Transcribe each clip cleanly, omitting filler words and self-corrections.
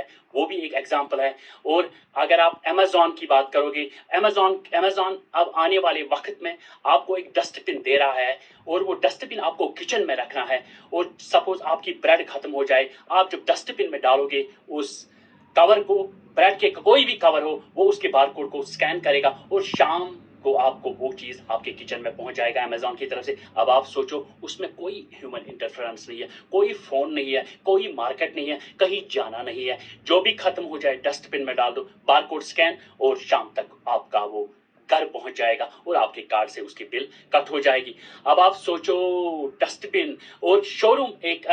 है, वो भी एक एग्जाम्पल है। और अगर आप अमेजोन की बात करोगे, अमेजोन अब आने वाले वक्त में आपको एक डस्टबिन दे रहा है, और वो डस्टबिन आपको किचन में रखना है। और सपोज आपकी ब्रेड खत्म हो जाए, आप जब डस्टबिन में डालोगे उस कवर को, ब्रेड के कोई भी कवर हो, वो उसके बारकोड को स्कैन करेगा और शाम को आपको वो चीज आपके किचन में पहुंच जाएगा अमेजोन की तरफ से। अब आप सोचो, उसमें कोई ह्यूमन इंटरफेरेंस नहीं है, कोई फोन नहीं है, कोई मार्केट नहीं है, कहीं जाना नहीं है, जो भी खत्म हो जाए डस्टबिन में डाल दो, बारकोड स्कैन, और शाम तक आपका वो घर पहुंच जाएगा और आपके कार्ड से उसकी बिल कट हो जाएगी। अब आप सोचो डस्टबिन और शोरूम, एक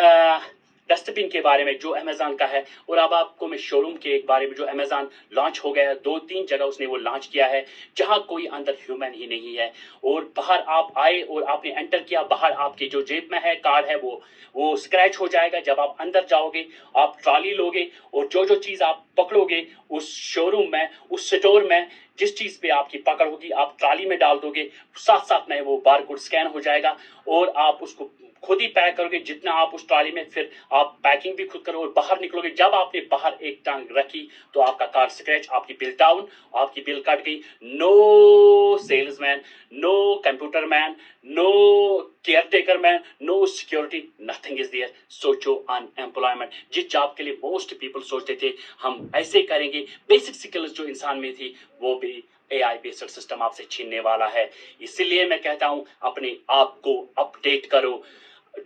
डस्टबिन के बारे में जो अमेजॉन का है, और अब आपको मैं शोरूम के एक बारे में जो अमेजॉन लॉन्च हो गया है, 2-3 जगह उसने वो लॉन्च किया है जहां कोई अंदर ह्यूमन ही नहीं है, और बाहर आप आए और आपने एंटर किया, बाहर आपके जो जेब में है कार्ड है वो स्क्रैच हो जाएगा। जब आप अंदर जाओगे, आप ट्रॉली लोगे, और जो जो चीज आप पकड़ोगे उस शोरूम में, उस स्टोर में, जिस चीज पे आपकी पकड़ होगी आप ट्रॉली में डाल दोगे, साथ साथ में वो बारकोड स्कैन हो जाएगा, और आप उसको खुद ही पैक करोगे जितना आप उस ट्रॉली में, फिर आप पैकिंग भी खुद करो और बाहर निकलोगे। जब आपने बाहर एक टांग रखी तो आपका कार्ड स्क्रैच, आपकी बिल डाउन, आपकी बिल कट गई। No salesman, no computer man, no caretaker man, no security, nothing is there. सोचो अनएम्प्लॉयमेंट, जिस जॉब के लिए मोस्ट पीपल सोचते थे हम ऐसे करेंगे, बेसिक स्किल्स जो इंसान में थी वो भी एआई बेस्ड सिस्टम आपसे छीनने वाला है। इसलिए मैं कहता हूं अपने आप को अपडेट करो।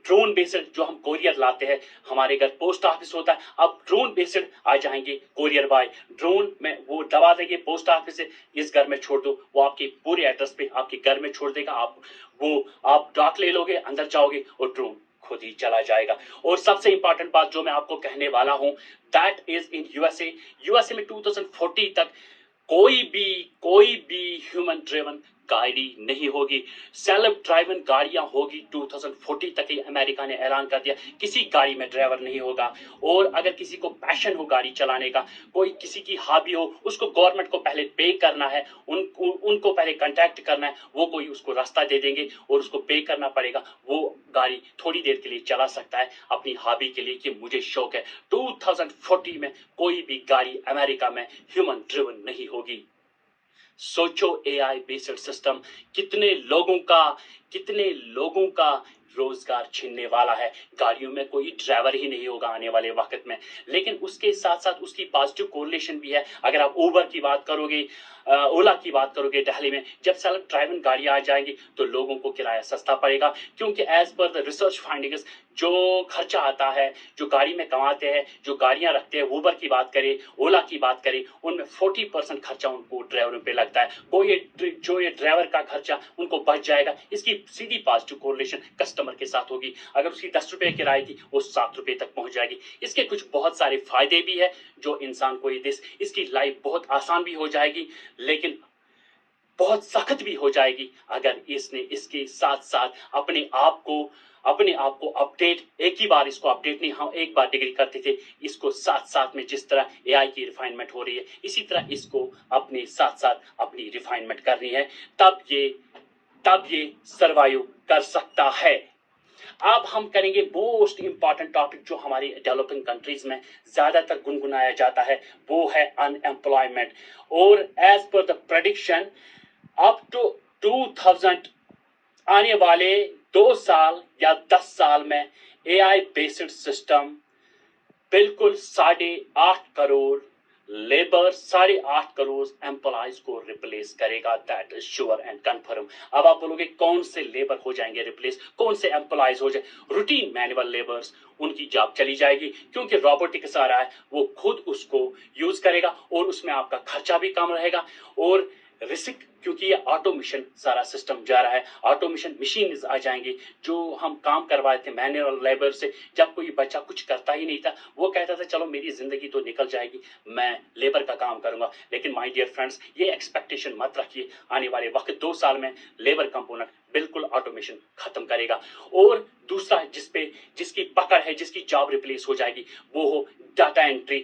ड्रोन बेस्ड जो हम कोरियर लाते हैं, हमारे घर पोस्ट ऑफिस होता है, अब ड्रोन बेस्ड आ जाएंगे कोरियर बॉय, ड्रोन में वो दबा देंगे पोस्ट ऑफिस से, इस घर में छोड़ दो, वो आपके पूरे एड्रेस पे आपके घर में छोड़ देगा। आप डाक ले लोगे, अंदर जाओगे और ड्रोन खुद ही चला जाएगा। और सबसे इंपॉर्टेंट बात जो मैं आपको कहने वाला हूं, दैट इज इन यूएसए में 2040 तक कोई भी ह्यूमन ड्रिवन गाड़ी नहीं होगी, सेल्फ ड्राइवन गाड़ियां होगी 2040 तक। ही अमेरिका ने ऐलान कर दिया, किसी गाड़ी में ड्राइवर नहीं होगा। और अगर किसी को पैशन हो गाड़ी चलाने का, कोई किसी की हॉबी हो, उसको गवर्नमेंट को पहले पे करना है, उनको पहले कांटेक्ट करना है, वो कोई उसको रास्ता दे देंगे और उसको पे करना पड़ेगा, वो गाड़ी थोड़ी देर के लिए चला सकता है अपनी हॉबी के लिए कि मुझे शौक है। 2040 में कोई भी गाड़ी अमेरिका में ह्यूमन ड्रिवन नहीं होगी। सोचो एआई बेस्ड सिस्टम कितने लोगों का रोजगार छीनने वाला है। गाड़ियों में कोई ड्राइवर ही नहीं होगा आने वाले वक्त में। लेकिन उसके साथ साथ उसकी पॉजिटिव कोरिलेशन भी है। अगर आप उबर की बात करोगे, ओला की बात करोगे, दिल्ली में जब सेल्फ ड्राइविंग गाड़ियां आ जाएंगी तो लोगों को किराया सस्ता पड़ेगा, क्योंकि as per the research findings जो खर्चा आता है, जो गाड़ी में कमाते हैं, जो गाड़ियां रखते हैं, उबर की बात करें, ओला की बात करें, उनमें 40% खर्चा उनको ड्राइवरों पे लगता है। जो ये ड्राइवर का खर्चा उनको बच जाएगा। इसकी सीधी पॉजिटिव कोरिलेशन कस्टमर के साथ होगी। अगर उसकी 10 रुपए किराए थी वो 7 रुपए तक पहुंच जाएगी। इसके कुछ बहुत सारे फायदे भी है जो इंसान को इसकी लाइफ बहुत आसान भी हो जाएगी, लेकिन बहुत सख्त भी हो जाएगी अगर इसने इसके साथ साथ अपने आप को अपडेट, एक ही बार इसको अपडेट नहीं, हम एक बार डिग्री करते थे, इसको साथ साथ में जिस तरह एआई की रिफाइनमेंट हो रही है इसी तरह इसको अपने साथ साथ अपनी रिफाइनमेंट करनी है, तब ये सरवाइव कर सकता है। अब हम करेंगे मोस्ट इंपॉर्टेंट टॉपिक जो हमारी डेवलपिंग कंट्रीज में ज्यादातर गुनगुनाया जाता है, वो है अनएम्प्लॉयमेंट। और as per the prediction up to 2000 आने वाले 2 साल या 10 साल में एआई बेस्ड सिस्टम बिल्कुल 8.5 करोड़ लेबर, 8.5 करोड़ एम्प्लॉयज को रिप्लेस करेगा। That is sure and confirm. अब आप बोलोगे कौन से लेबर हो जाएंगे रिप्लेस, कौन से एम्प्लॉयज हो जाए? रूटीन मैनुअल लेबर्स, उनकी जॉब चली जाएगी, क्योंकि रोबोटिक्स आ रहा है, वो खुद उसको यूज करेगा और उसमें आपका खर्चा भी कम रहेगा। और रिस्क, क्योंकि ये ऑटोमेशन सारा सिस्टम जा रहा है, ऑटोमेशन मशीन आ जाएंगे। जो हम काम करवाए थे मैनुअल लेबर से, जब कोई बच्चा कुछ करता ही नहीं था, वो कहता था चलो मेरी जिंदगी तो निकल जाएगी, मैं लेबर का काम करूंगा। लेकिन माय डियर फ्रेंड्स, ये एक्सपेक्टेशन मत रखिए, आने वाले वक्त 2 साल में लेबर कंपोनेंट बिल्कुल ऑटोमेशन खत्म करेगा। और दूसरा जिसकी पकड़ है, जिसकी जॉब रिप्लेस हो जाएगी, वो हो डाटा एंट्री।